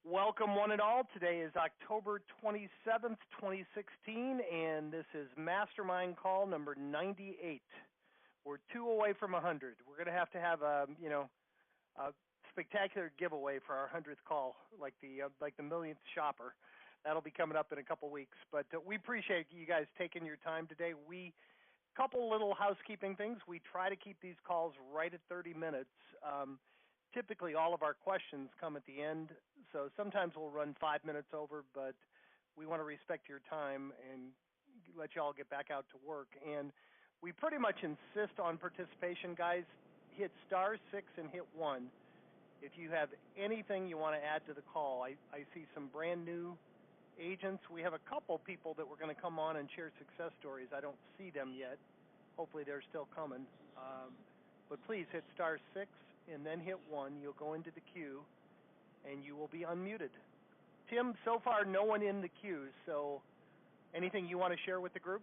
Welcome, one and all. Today is October 27th, 2016, and this is Mastermind call number 98. We're two away from 100. We're going to have a spectacular giveaway for our 100th call, like the millionth shopper. That'll be coming up in a couple weeks. But we appreciate you guys taking your time today. Couple little housekeeping things. We try to keep these calls right at 30 minutes. Typically, all of our questions come at the end, so sometimes we'll run 5 minutes over, but we want to respect your time and let you all get back out to work. And we pretty much insist on participation, guys. Hit *6 and hit 1. If you have anything you want to add to the call, I see some brand new agents. We have a couple people that were going to come on and share success stories. I don't see them yet. Hopefully they're still coming. But please hit *6 and then hit 1. You'll go into the queue, and you will be unmuted. Tim, so far no one in the queue, so anything you want to share with the group?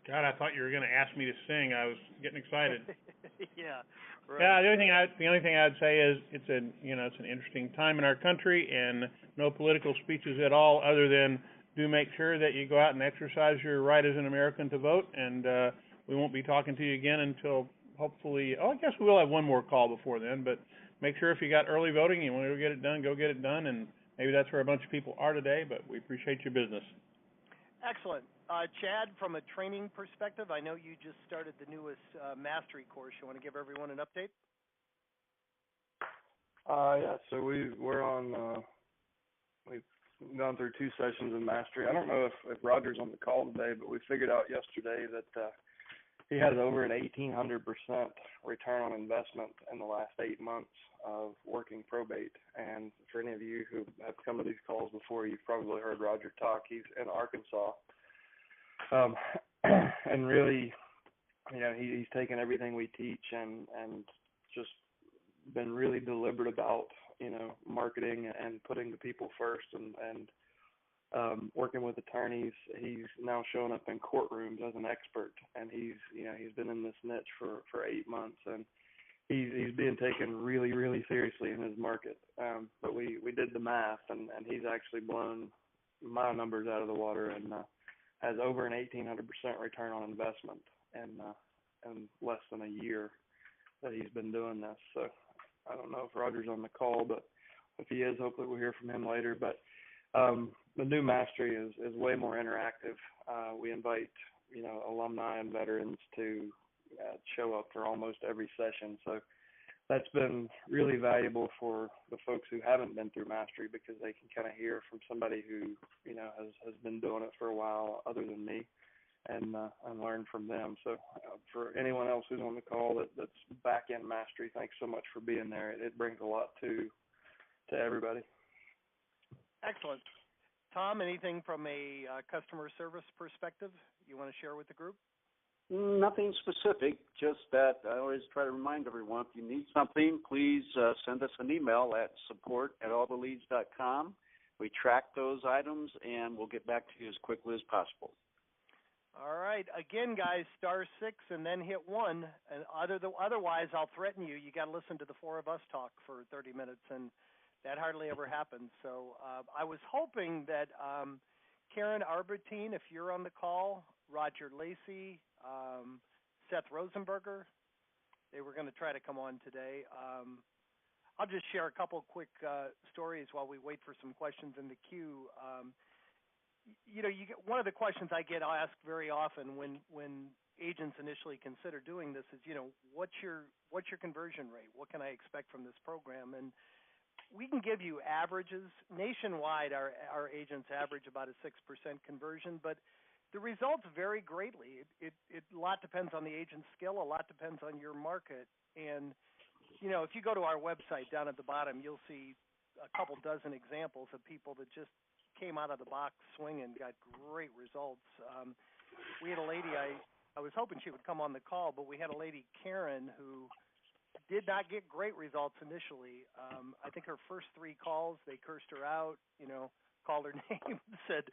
God, I thought you were going to ask me to sing. I was getting excited. Yeah, right. Yeah. The only thing I'd say is it's an interesting time in our country, and no political speeches at all, other than do make sure that you go out and exercise your right as an American to vote. And we won't be talking to you again until hopefully. I guess we will have one more call before then. But make sure if you got early voting, you want to go get it done. And maybe that's where a bunch of people are today. But we appreciate your business. Excellent. Chad, from a training perspective, I know you just started the newest mastery course. You want to give everyone an update? Yeah, so we're on, we've gone through 2 sessions of mastery. I don't know if Roger's on the call today, but we figured out yesterday that he has over an 1,800% return on investment in the last 8 months of working probate. And for any of you who have come to these calls before, you've probably heard Roger talk. He's in Arkansas. And really, he's taken everything we teach and just been really deliberate about, marketing and putting the people first and working with attorneys. He's now showing up in courtrooms as an expert, and he's been in this niche for 8 months, and he's being taken really, really seriously in his market. But we did the math, and he's actually blown my numbers out of the water and has over an 1,800% return on investment in less than a year that he's been doing this. So I don't know if Roger's on the call, but if he is, hopefully we'll hear from him later. But the new mastery is way more interactive. We invite alumni and veterans to show up for almost every session. So that's been really valuable for the folks who haven't been through mastery, because they can kind of hear from somebody who has been doing it for a while other than me, and learn from them. So for anyone else who's on the call that's back in mastery, thanks so much for being there. It brings a lot to everybody. Excellent. Tom, anything from a customer service perspective you want to share with the group? Nothing specific, just that I always try to remind everyone, if you need something, please send us an email at support@alltheleads.com. We track those items, and we'll get back to you as quickly as possible. All right. Again, guys, *6 and then hit 1. And otherwise, I'll threaten you. You got to listen to the 4 of us talk for 30 minutes, and that hardly ever happens. So I was hoping that Karen Arbertine, if you're on the call, Roger Lacey, Seth Rosenberger, they were going to try to come on today. I'll just share a couple quick stories while we wait for some questions in the queue. One of the questions I get asked very often when agents initially consider doing this is, what's your conversion rate? What can I expect from this program? And we can give you averages. Nationwide, our agents average about a 6% conversion, but the results vary greatly. A lot depends on the agent's skill. A lot depends on your market. And, if you go to our website down at the bottom, you'll see a couple dozen examples of people that just came out of the box swinging, got great results. We had a lady, I was hoping she would come on the call, but we had a lady, Karen, who did not get great results initially. I think her first 3 calls, they cursed her out, called her name, said,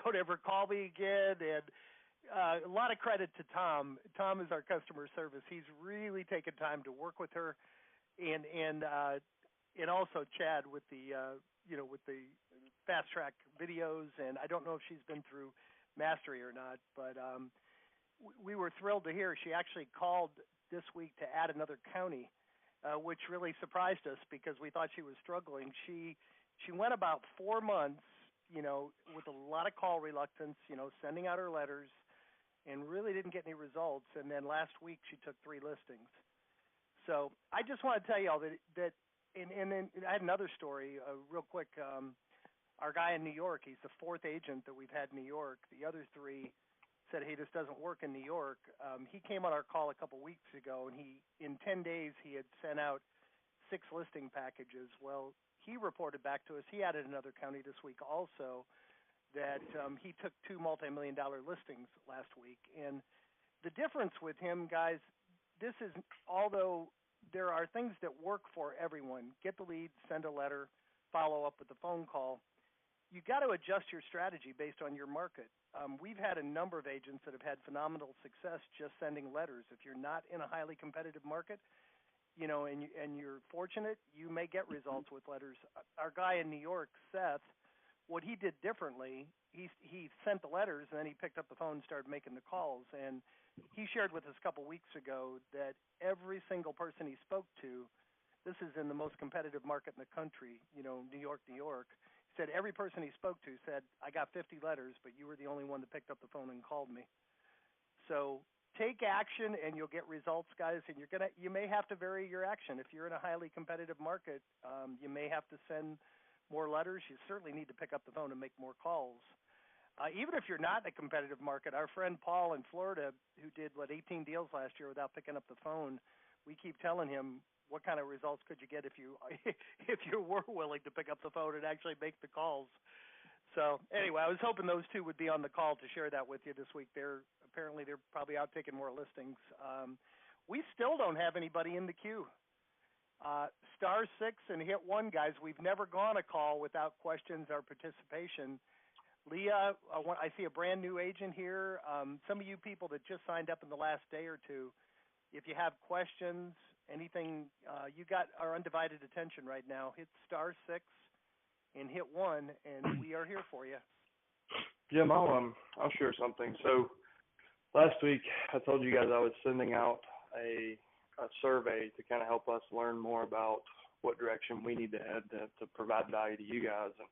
"Don't ever call me again." And a lot of credit to Tom. Tom is our customer service. He's really taken time to work with her, and and also Chad with the with the fast track videos, and I don't know if she's been through Mastery or not, but we were thrilled to hear she actually called this week to add another county, which really surprised us because we thought she was struggling. She went about 4 months, with a lot of call reluctance, sending out her letters, and really didn't get any results. And then last week she took 3 listings. So I just want to tell you all that and then I had another story real quick. Our guy in New York, he's the 4th agent that we've had in New York. The other 3 said, hey, this doesn't work in New York. He came on our call a couple weeks ago, and in 10 days he had sent out 6 listing packages. Well, he reported back to us, he added another county this week also, that he took 2 multi-million-dollar listings last week. And the difference with him, guys, this is, although there are things that work for everyone, get the lead, send a letter, follow up with the phone call, you got to adjust your strategy based on your market. We've had a number of agents that have had phenomenal success just sending letters. If you're not in a highly competitive market, and you're fortunate, you may get results with letters. Our guy in New York, Seth, what he did differently, he sent the letters and then he picked up the phone and started making the calls. And he shared with us a couple weeks ago that every single person he spoke to, this is in the most competitive market in the country, New York. He said every person he spoke to said, I got 50 letters, but you were the only one that picked up the phone and called me. So take action and you'll get results, guys. And you may have to vary your action. If you're in a highly competitive market, you may have to send more letters. You certainly need to pick up the phone and make more calls. Even if you're not in a competitive market, our friend Paul in Florida, who did 18 deals last year without picking up the phone, we keep telling him, what kind of results could you get if you were willing to pick up the phone and actually make the calls? So anyway, I was hoping those 2 would be on the call to share that with you this week. They're probably out taking more listings. We still don't have anybody in the queue. *6 and hit 1, guys. We've never gone a call without questions or participation. Leah, I see a brand new agent here. Some of you people that just signed up in the last day or 2, if you have questions, anything, you got our undivided attention right now. Hit *6 and hit 1, and we are here for you. Jim, I'll share something. So last week I told you guys I was sending out a survey to kind of help us learn more about what direction we need to head to provide value to you guys. And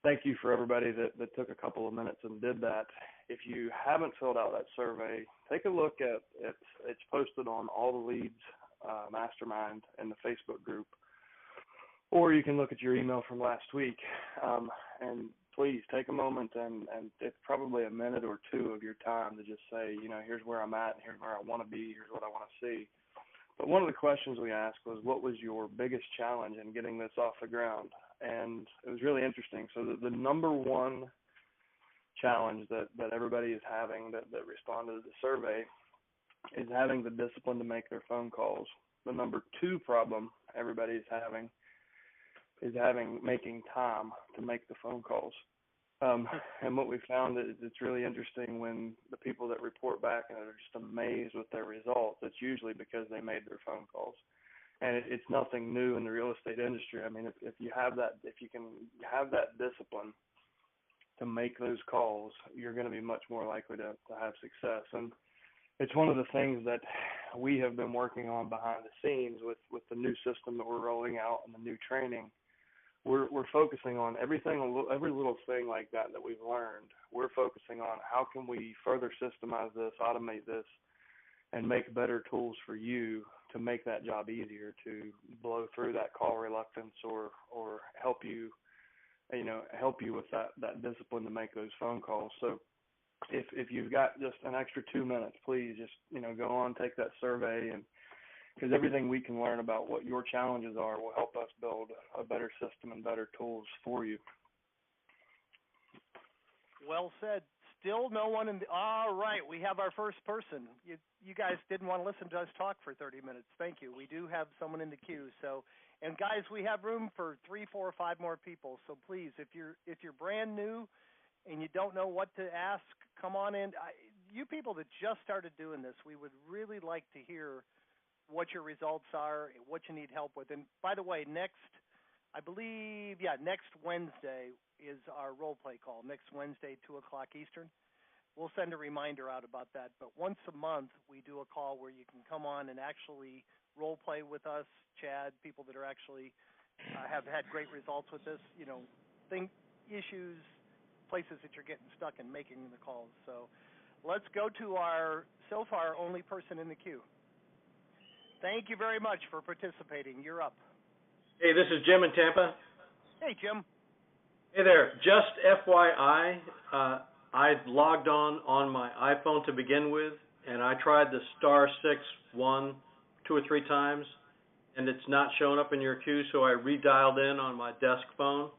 thank you for everybody that took a couple of minutes and did that. If you haven't filled out that survey, take a look at it. It's posted on All the Leads Mastermind in the Facebook group, or you can look at your email from last week. And please take a moment and it's probably a minute or 2 of your time to just say, here's where I'm at, and here's where I want to be, here's what I want to see. But one of the questions we asked was, what was your biggest challenge in getting this off the ground? And it was really interesting. So the number 1 challenge that everybody is having that responded to the survey is having the discipline to make their phone calls. The number 2 problem everybody is having is making time to make the phone calls. And what we found is it's really interesting when the people that report back and are just amazed with their results, it's usually because they made their phone calls. And it's nothing new in the real estate industry. I mean, if you can have that discipline to make those calls, you're going to be much more likely to have success. And it's one of the things that we have been working on behind the scenes with the new system that we're rolling out and the new training. We're focusing on every little thing like that we've learned. We're focusing on how can we further systemize this, automate this, and make better tools for you to make that job easier, to blow through that call reluctance or help you with that discipline to make those phone calls. So if you've got just an extra 2 minutes, please just, go on, take that survey, and because everything we can learn about what your challenges are will help us build a better system and better tools for you. Well said. Still no one in the... All right, we have our first person. You guys didn't want to listen to us talk for 30 minutes. Thank you. We do have someone in the queue. So, and guys, we have room for 3, 4, or 5 more people. So please, if you're brand new and you don't know what to ask, come on in. You people that just started doing this, we would really like to hear what your results are, what you need help with. And by the way, next I believe, next Wednesday is our role play call. Next Wednesday, 2 o'clock Eastern. We'll send a reminder out about that. But once a month, we do a call where you can come on and actually role play with us, Chad, people that are actually have had great results with this, issues, places that you're getting stuck in making the calls. So let's go to our, so far, only person in the queue. Thank you very much for participating. You're up. Hey, this is Jim in Tampa. Hey, Jim. Hey there. Just FYI, I logged on my iPhone to begin with, and I tried the *6 2 or 3 times, and it's not showing up in your queue, so I redialed in on my desk phone.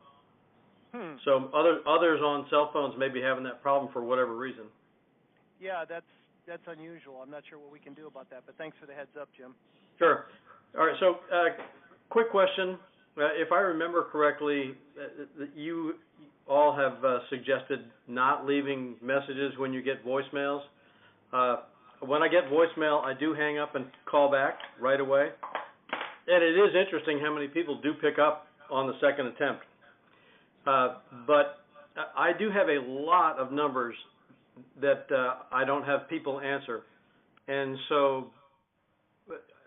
So others on cell phones may be having that problem for whatever reason. Yeah, that's unusual. I'm not sure what we can do about that, but thanks for the heads up, Jim. Sure. All right, so quick question. If I remember correctly, you all have suggested not leaving messages when you get voicemails. When I get voicemail, I do hang up and call back right away. And it is interesting how many people do pick up on the second attempt. But I do have a lot of numbers that I don't have people answer. And so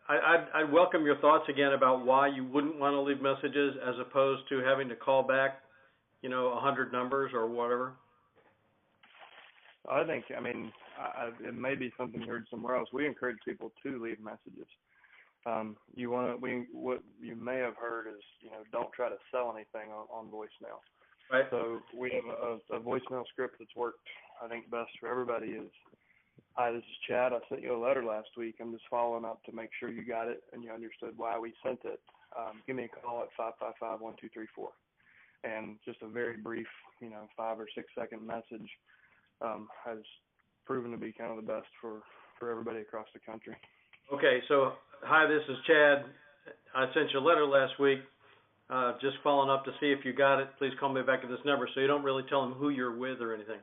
I'd welcome your thoughts again about why you wouldn't want to leave messages as opposed to having to call back, 100 numbers or whatever. I think, it may be something you heard somewhere else. We encourage people to leave messages. What you may have heard is, don't try to sell anything on voicemail. Right. So we have a voicemail script that's worked, I think, best for everybody is, "Hi, this is Chad. I sent you a letter last week. I'm just following up to make sure you got it and you understood why we sent it. Give me a call at 555-1234. And just a very brief, 5 or 6 second message has proven to be kind of the best for everybody across the country. Okay, so hi, this is Chad. I sent you a letter last week. Just following up to see if you got it. Please call me back at this number. So you don't really tell them who you're with or anything.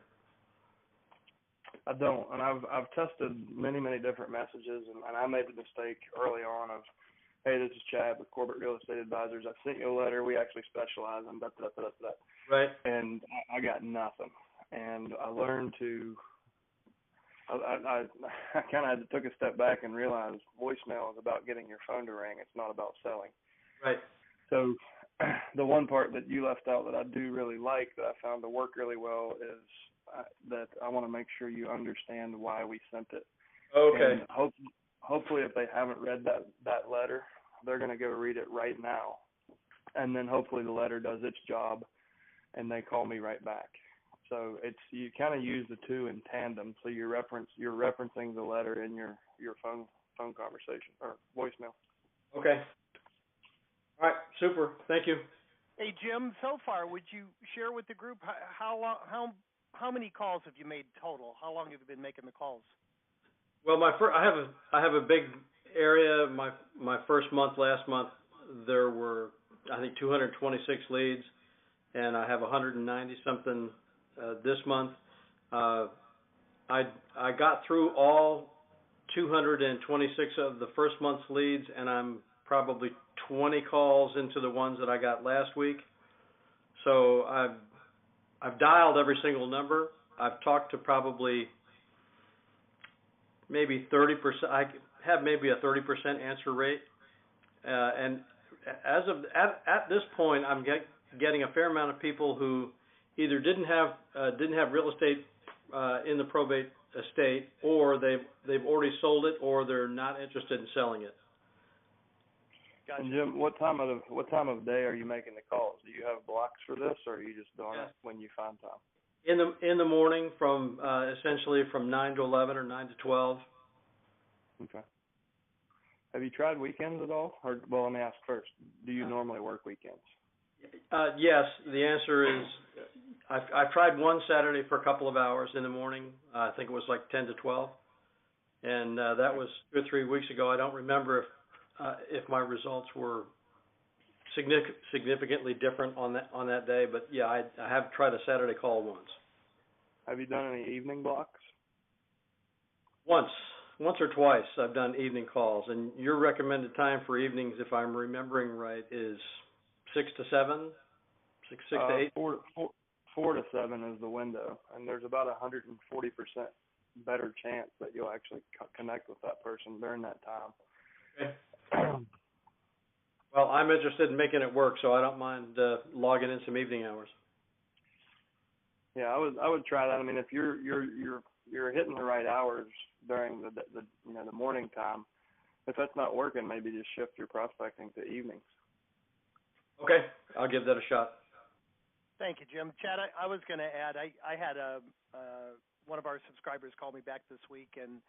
I don't, and I've tested many different messages, and I made the mistake early on of, "Hey, this is Chad with Corporate Real Estate Advisors. I sent you a letter. We actually specialize in that. Right. And I got nothing. And I learned to. I kind of took a step back and realized voicemail is about getting your phone to ring. It's not about selling. Right. So the one part that you left out that I do really like that I found to work really well is that I want to make sure you understand why we sent it. Okay. And hopefully if they haven't read that letter, they're going to go read it right now. And then hopefully the letter does its job and they call me right back. So you kind of use the two in tandem. So you're referencing the letter in your phone conversation or voicemail. Okay. All right, super. Thank you. Hey, Jim, so far, would you share with the group how many calls have you made total? How long have you been making the calls? Well, I have a big area. My first month, last month, there were, I think, 226 leads, and I have 190 something this month. I got through all 226 of the first month's leads, and I'm probably 20 calls into the ones that I got last week. So I've dialed every single number. I've talked to probably maybe 30%. I have maybe a 30% answer rate, and as of at this point, I'm getting a fair amount of people who either didn't have real estate in the probate estate, or they've already sold it, or they're not interested in selling it. Gotcha. And Jim, what time of day are you making the calls? Do you have blocks for this, or are you just doing it when you find time? In the morning, from essentially from 9 to 11 or 9 to 12. Okay. Have you tried weekends at all? Or, well, let me ask first. Do you normally work weekends? Yes. The answer is I've tried one Saturday for a couple of hours in the morning. I think it was like 10 to 12, and that was 2 or 3 weeks ago. I don't remember if my results were significantly different on that day, but yeah, I have tried a Saturday call once. Have you done any evening blocks? Once or twice I've done evening calls, and your recommended time for evenings, if I'm remembering right, is 6 to 7, 6 to 8. 4 to 7 is the window, and there's about 140% better chance that you'll actually connect with that person during that time. Okay. Well, I'm interested in making it work, so I don't mind logging in some evening hours. Yeah, I would try that. I mean, if you're hitting the right hours during the morning time, if that's not working, maybe just shift your prospecting to evenings. Okay, I'll give that a shot. Thank you, Jim. Chad, I was going to add, I had one of our subscribers call me back this week and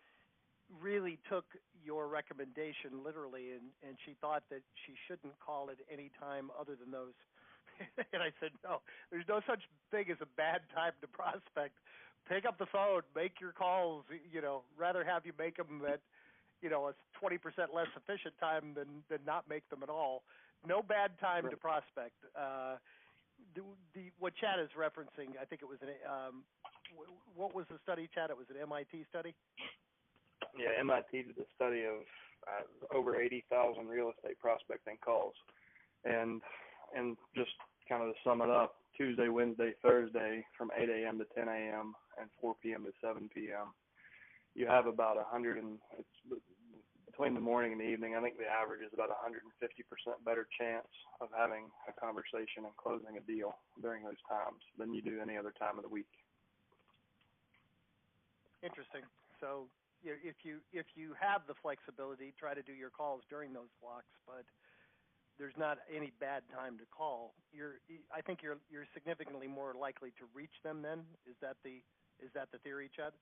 really took your recommendation literally, and she thought that she shouldn't call at any time other than those. And I said, no, there's no such thing as a bad time to prospect. Pick up the phone, make your calls, rather have you make them at, a 20% less efficient time than not make them at all. No bad time to prospect. What Chad is referencing, I think it was what was the study, Chad? It was an MIT study? Yeah, MIT did a study of over 80,000 real estate prospecting calls. And just kind of to sum it up, Tuesday, Wednesday, Thursday from 8 a.m. to 10 a.m. and 4 p.m. to 7 p.m. You have about between the morning and the evening, I think the average is about 150% better chance of having a conversation and closing a deal during those times than you do any other time of the week. Interesting. So if you have the flexibility, try to do your calls during those blocks, but there's not any bad time to call. I think you're significantly more likely to reach them then. Is that the theory, Chad?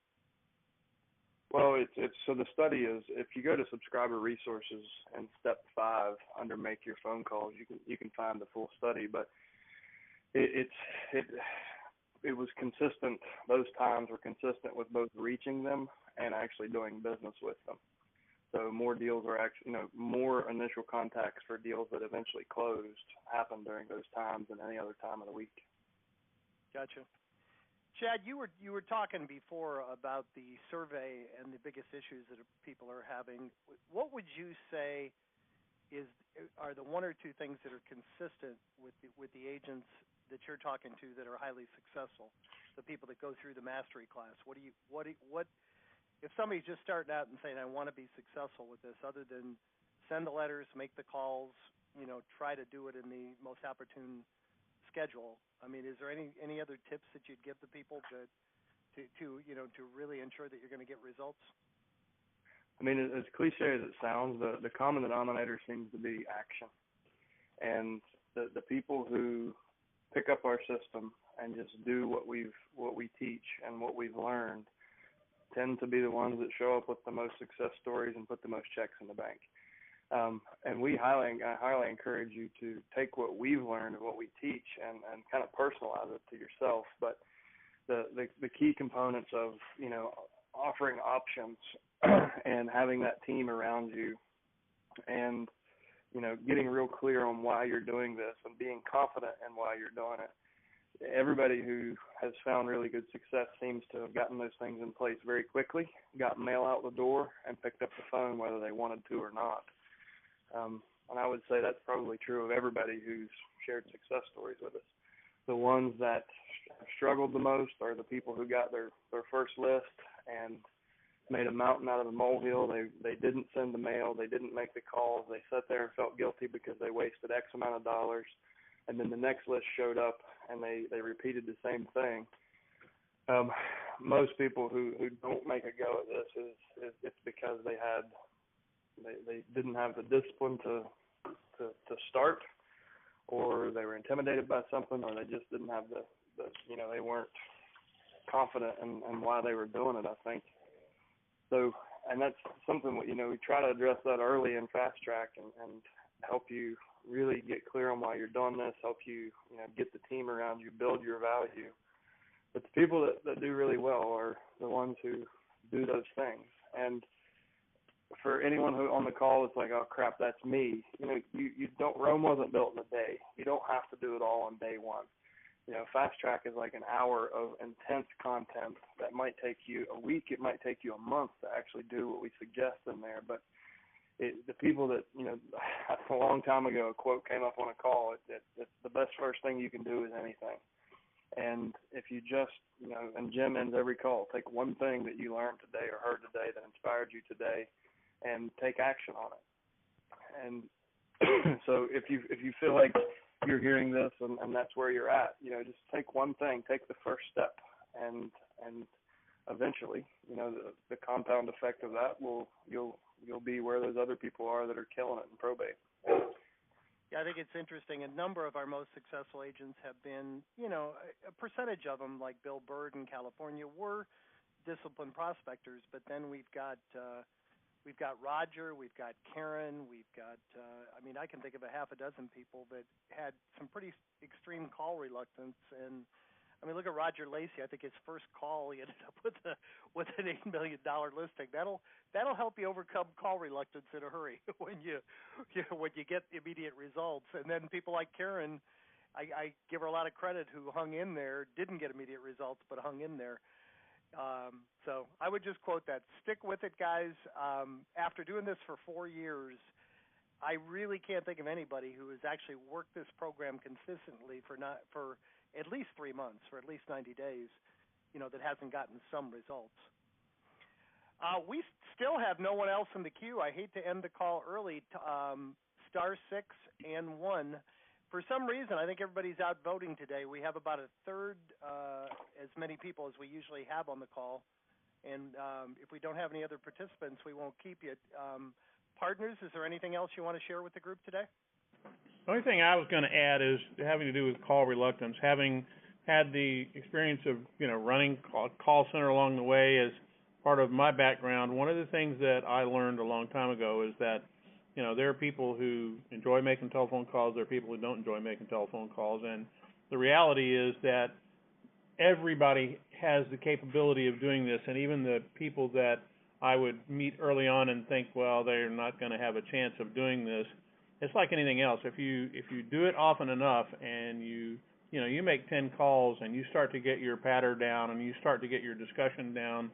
Well, it's so the study is, if you go to subscriber resources and step 5 under make your phone calls, you can find the full study, but it was consistent. Those times were consistent with both reaching them and actually doing business with them. So more deals are actually, more initial contacts for deals that eventually closed happened during those times than any other time of the week. Gotcha. Chad, you were talking before about the survey and the biggest issues that people are having. What would you say are the one or two things that are consistent with the agents that you're talking to that are highly successful, the people that go through the mastery class? What if somebody's just starting out and saying, I want to be successful with this, other than send the letters, make the calls, try to do it in the most opportune schedule? I mean, is there any other tips that you'd give the people to really ensure that you're going to get results? I mean, as cliche as it sounds, the common denominator seems to be action. And the people who pick up our system and just do what we teach and what we've learned tend to be the ones that show up with the most success stories and put the most checks in the bank. And I highly encourage you to take what we've learned and what we teach and kind of personalize it to yourself. But the key components of, offering options and having that team around you and, getting real clear on why you're doing this and being confident in why you're doing it. Everybody who has found really good success seems to have gotten those things in place very quickly, got mail out the door, and picked up the phone whether they wanted to or not. And I would say that's probably true of everybody who's shared success stories with us. The ones that have struggled the most are the people who got their first list and made a mountain out of a molehill. They didn't send the mail. They didn't make the calls. They sat there and felt guilty because they wasted X amount of dollars. And then the next list showed up and they repeated the same thing. Most people who don't make a go at this is it's because they didn't have the discipline to start, or they were intimidated by something, or they just didn't have the they weren't confident in why they were doing it, I think. So, and that's something we try to address that early in Fast Track and help you really get clear on why you're doing this, help you, get the team around you, build your value. But the people that do really well are the ones who do those things. And for anyone who on the call is like, oh crap, that's me. Rome wasn't built in a day. You don't have to do it all on day one. Fast Track is like an hour of intense content that might take you a week. It might take you a month to actually do what we suggest in there. But the people that, you know, a long time ago, a quote came up on a call, that the best first thing you can do is anything. And if you just, you know, and Jim ends every call, take one thing that you learned today or heard today that inspired you today and take action on it. And so if you feel like you're hearing this and that's where you're at, you know, just take one thing, take the first step, and eventually, you know, the compound effect of that you'll be where those other people are that are killing it in probate. Yeah, I think it's interesting. A number of our most successful agents have been, you know, a percentage of them, like Bill Bird in California, were disciplined prospectors. But then we've got Roger, we've got Karen, we've got, I mean, I can think of a half a dozen people that had some pretty extreme call reluctance. And I mean, look at Roger Lacey. I think his first call, he ended up with an $8 million listing. That'll help you overcome call reluctance in a hurry when you get immediate results. And then people like Karen, I give her a lot of credit, who hung in there, didn't get immediate results, but hung in there. So I would just quote that: stick with it, guys. After doing this for 4 years, I really can't think of anybody who has actually worked this program consistently for at least 3 months, for at least 90 days, you know, that hasn't gotten some results. We still have no one else in the queue. I hate to end the call early. *6 and 1. For some reason, I think everybody's out voting today. We have about a third as many people as we usually have on the call. And if we don't have any other participants, we won't keep you. Partners, is there anything else you want to share with the group today? The only thing I was going to add is having to do with call reluctance. Having had the experience of, you know, running call center along the way as part of my background, one of the things that I learned a long time ago is that, you know, there are people who enjoy making telephone calls, there are people who don't enjoy making telephone calls, and the reality is that everybody has the capability of doing this, and even the people that I would meet early on and think, well, they're not going to have a chance of doing this. It's like anything else. If you do it often enough and you make 10 calls and you start to get your patter down and you start to get your discussion down,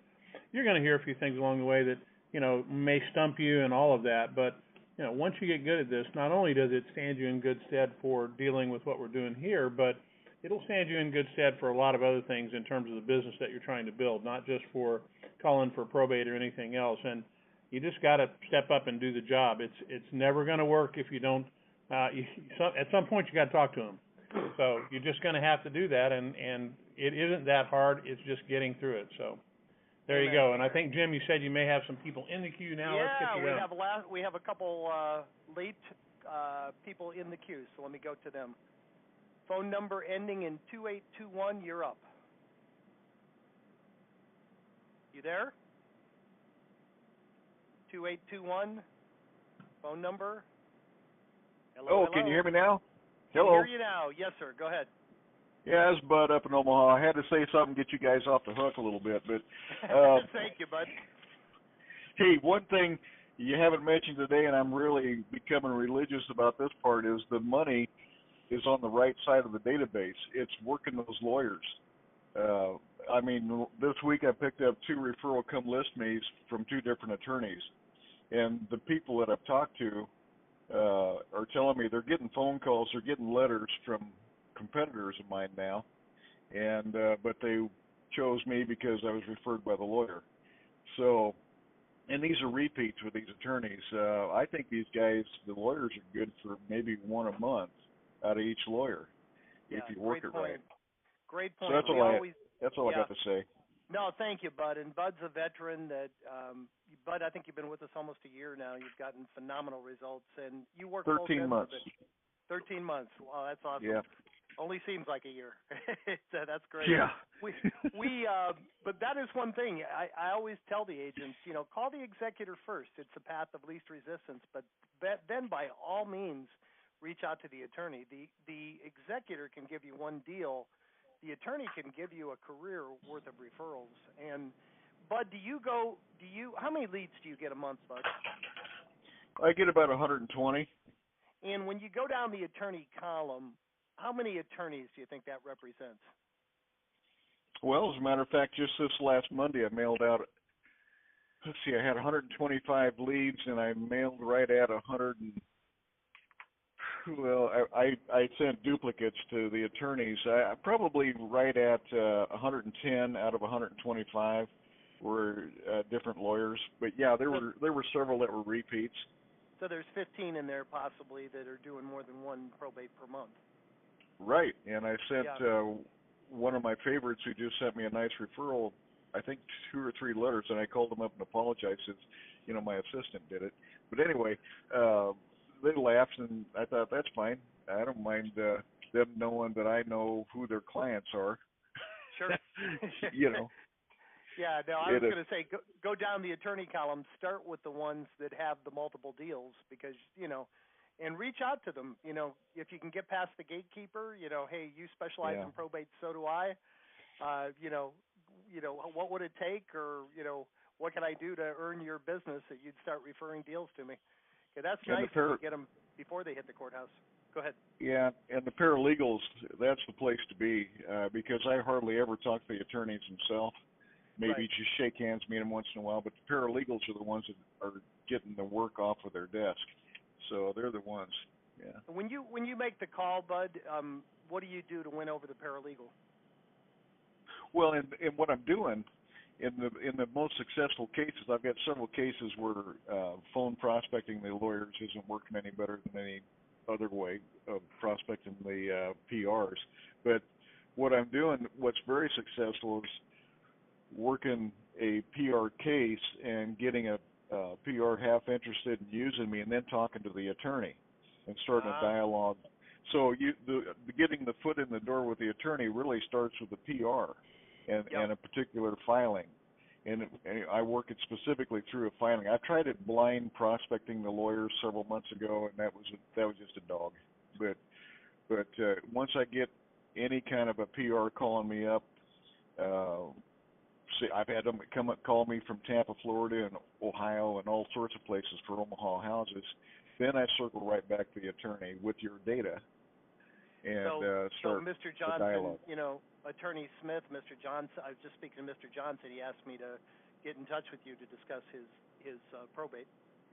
you're going to hear a few things along the way that, you know, may stump you and all of that. But, you know, once you get good at this, not only does it stand you in good stead for dealing with what we're doing here, but it'll stand you in good stead for a lot of other things in terms of the business that you're trying to build, not just for calling for probate or anything else. And you just got to step up and do the job. It's never going to work if you don't. At some point, you got to talk to them. So you're just going to have to do that, and it isn't that hard. It's just getting through it. So there you go. And I think, Jim, you said you may have some people in the queue now. Yeah, let's get you going. we have a couple late people in the queue, so let me go to them. Phone number ending in 2821. You're up. You there? 2821. Phone number. Hello. Can you hear me now? Hello. I hear you now. Yes, sir. Go ahead. Yeah, it's Bud up in Omaha. I had to say something, get you guys off the hook a little bit, but thank you, Bud. Hey, one thing you haven't mentioned today, and I'm really becoming religious about this part, is the money is on the right side of the database. It's working those lawyers. I mean, this week I picked up 2 referral come list me's from 2 different attorneys, and the people that I've talked to are telling me they're getting phone calls, they're getting letters from competitors of mine now, and but they chose me because I was referred by the lawyer. So, and these are repeats with these attorneys. I think these guys, the lawyers, are good for maybe 1 a month out of each lawyer if you work it right. Great point. So that's all I got to say. No, thank you, Bud. And Bud's a veteran. Bud, I think you've been with us almost a year now. You've gotten phenomenal results, and you work 13 months. 13 months. Wow, that's awesome. Yeah. Only seems like a year. That's great. Yeah. But that is one thing. I always tell the agents, you know, call the executor first. It's the path of least resistance. But then, by all means, reach out to the attorney. The executor can give you one deal. The attorney can give you a career worth of referrals. And Bud, how many leads do you get a month, Bud? I get about 120. And when you go down the attorney column, how many attorneys do you think that represents? Well, as a matter of fact, just this last Monday, I mailed out let's see, I had 125 leads, and I mailed right at 100. Well, I sent duplicates to the attorneys. Probably right at 110 out of 125 were different lawyers. But yeah, there were several that were repeats. So there's 15 in there possibly that are doing more than one probate per month. Right, and I sent one of my favorites who just sent me a nice referral. I think 2 or 3 letters, and I called them up and apologized since my assistant did it. But anyway, they laughed, and I thought that's fine. I don't mind them knowing that I know who their clients are. Sure. Yeah, no, I was going to say go down the attorney column, start with the ones that have the multiple deals because, and reach out to them. If you can get past the gatekeeper, hey, you specialize in probate, so do I. What would it take or, what can I do to earn your business that you'd start referring deals to me? Okay, that's nice to get them before they hit the courthouse. Go ahead. Yeah, and the paralegals, that's the place to be because I hardly ever talk to the attorneys themselves. Maybe just shake hands, meet them once in a while, but the paralegals are the ones that are getting the work off of their desk. So they're the ones. Yeah. When you make the call, Bud, what do you do to win over the paralegal? Well, in what I'm doing, in the most successful cases, I've got several cases where phone prospecting the lawyers isn't working any better than any other way of prospecting the PRs. But what I'm doing, what's very successful is working a PR case and getting a PR half interested in using me, and then talking to the attorney and starting a dialogue. So getting the foot in the door with the attorney really starts with the PR and a particular filing. And I work it specifically through a filing. I tried it blind prospecting the lawyers several months ago, and that was just a dog. But once I get any kind of a PR calling me up, I've had them call me from Tampa, Florida, and Ohio, and all sorts of places for Omaha houses. Then I circle right back to the attorney with your data and start Mr. the Johnson, dialogue. Attorney Smith, Mr. Johnson. I was just speaking to Mr. Johnson. He asked me to get in touch with you to discuss his probate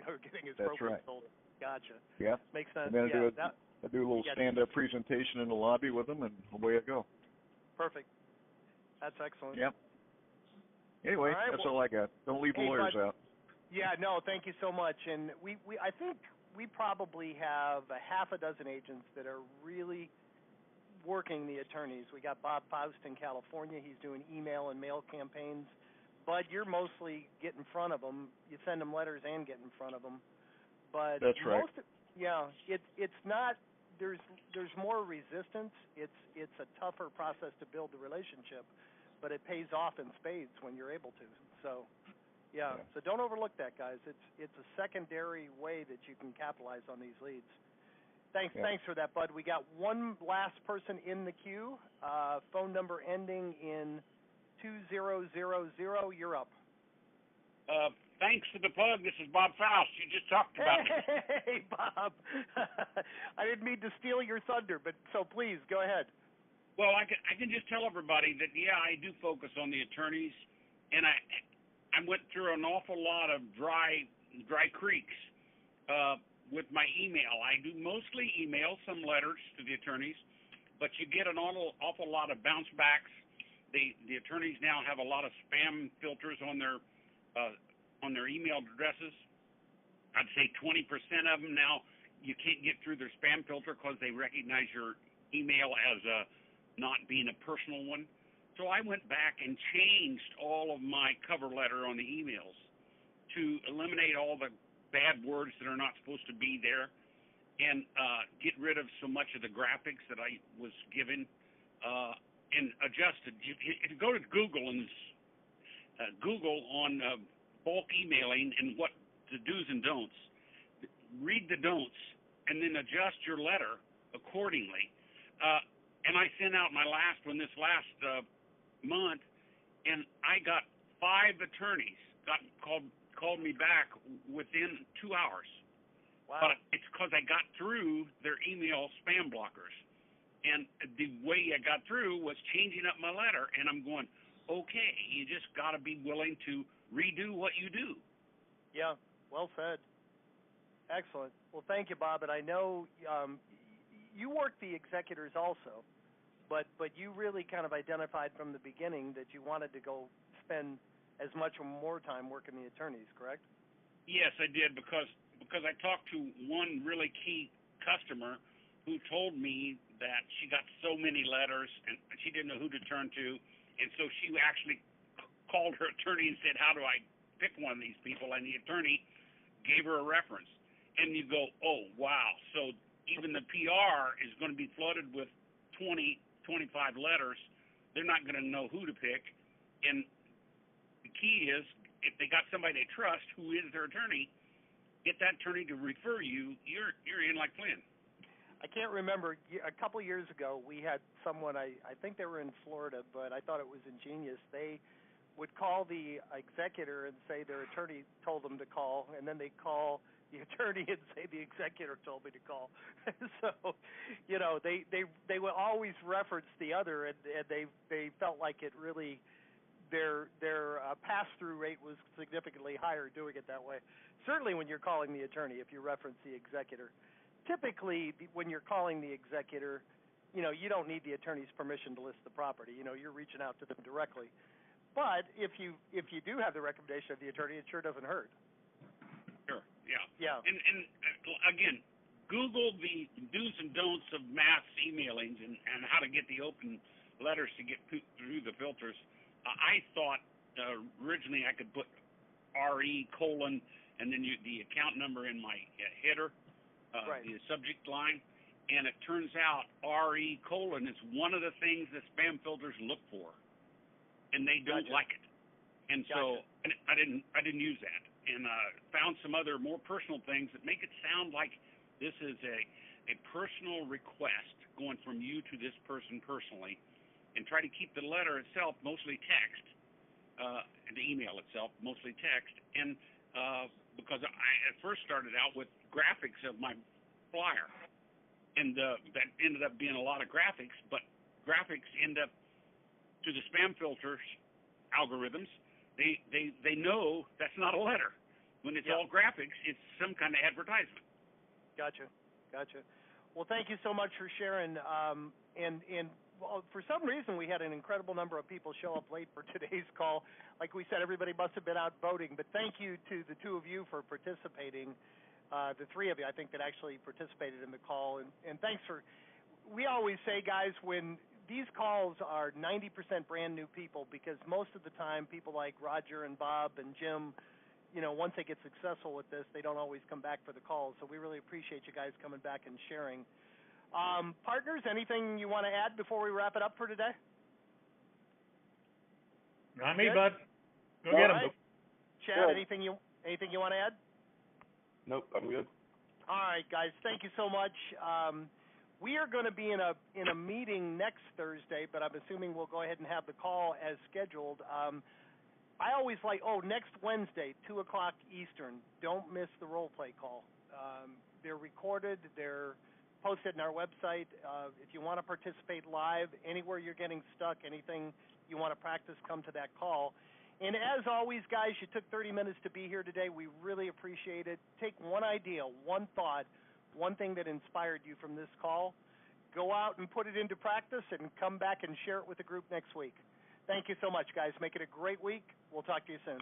or getting his probate sold. Gotcha. Yeah. Makes sense. And then I do a little stand-up presentation in the lobby with them, and away I go. Perfect. That's excellent. Yep. Anyway, that's all I got. Don't leave the lawyers out. Yeah, no, thank you so much. And I think we probably have a half a dozen agents that are really working the attorneys. We got Bob Faust in California. He's doing email and mail campaigns. Bud, you're mostly get in front of them. You send them letters and get in front of them. But that's right. It's not. There's more resistance. It's a tougher process to build the relationship, but it pays off in spades when you're able to. So, so don't overlook that, guys. It's a secondary way that you can capitalize on these leads. Thanks for that, Bud. We got one last person in the queue. Phone number ending in 2000. You're up. Thanks for the plug. This is Bob Faust. You just talked about me. Hey, Bob. I didn't mean to steal your thunder, but so please go ahead. Well, I can just tell everybody that I do focus on the attorneys, and I went through an awful lot of dry creeks with my email. I do mostly email, some letters to the attorneys, but you get an awful lot of bounce backs. The attorneys now have a lot of spam filters on their email addresses. I'd say 20% of them now you can't get through their spam filter because they recognize your email as not being a personal one. So I went back and changed all of my cover letter on the emails to eliminate all the bad words that are not supposed to be there and get rid of so much of the graphics that I was given and adjusted. If you go to Google and Google on bulk emailing and what the do's and don'ts, read the don'ts and then adjust your letter accordingly. And I sent out my last one this last month, and I got 5 attorneys called me back within 2 hours. Wow. But it's because I got through their email spam blockers. And the way I got through was changing up my letter, and I'm going, okay, you just got to be willing to redo what you do. Yeah, well said. Excellent. Well, thank you, Bob. And I know you work the executors also, but you really kind of identified from the beginning that you wanted to go spend as much or more time working the attorneys, correct? Yes, I did, because I talked to one really key customer who told me that she got so many letters and she didn't know who to turn to, and so she actually called her attorney and said, how do I pick one of these people? And the attorney gave her a reference. And you go, oh, wow. So even the PR is going to be flooded with 20, 25 letters. They're not going to know who to pick. And the key is, if they got somebody they trust who is their attorney, get that attorney to refer you, you're in like Flynn. I can't remember. A couple of years ago, we had someone, I think they were in Florida, but I thought it was ingenious. They would call the executor and say their attorney told them to call, and then they'd call the attorney and say the executor told me to call. So, you know, they would always reference the other, and they felt like it really, their pass-through rate was significantly higher doing it that way. Certainly when you're calling the attorney, if you reference the executor. Typically, when you're calling the executor, you know, you don't need the attorney's permission to list the property. You know, you're reaching out to them directly. But if you do have the recommendation of the attorney, it sure doesn't hurt. Sure, yeah. Yeah. And again, Google the do's and don'ts of mass emailings and how to get the open letters to get through the filters. I thought originally I could put RE : and then the account number in my header. Right. The subject line, and it turns out RE : is one of the things that spam filters look for, and they don't like it. And so I didn't use that, and found some other more personal things that make it sound like this is a personal request going from you to this person personally, and try to keep the letter itself mostly text, the email itself mostly text, and because I at first started out with graphics of my flyer, and that ended up being a lot of graphics, but graphics end up, to the spam filters algorithms, they know that's not a letter. When it's all graphics, it's some kind of advertisement. Gotcha. Well, thank you so much for sharing. And well, for some reason, we had an incredible number of people show up late for today's call. Like we said, everybody must have been out voting. But thank you to the two of you for participating. The three of you, I think, that actually participated in the call. And thanks for, we always say, guys, when these calls are 90% brand new people, because most of the time people like Roger and Bob and Jim, you know, once they get successful with this, they don't always come back for the calls. So we really appreciate you guys coming back and sharing. Partners, anything you want to add before we wrap it up for today? Not me, bud. Go get them. Right. Chad, anything you want to add? Nope, I'm good. All right, guys. Thank you so much. We are going to be in a meeting next Thursday, but I'm assuming we'll go ahead and have the call as scheduled. I always like, next Wednesday, 2 o'clock Eastern. Don't miss the role play call. They're recorded. They're posted on our website. If you want to participate live, anywhere you're getting stuck, anything you want to practice, come to that call. And as always, guys, you took 30 minutes to be here today. We really appreciate it. Take one idea, one thought, one thing that inspired you from this call. Go out and put it into practice and come back and share it with the group next week. Thank you so much, guys. Make it a great week. We'll talk to you soon.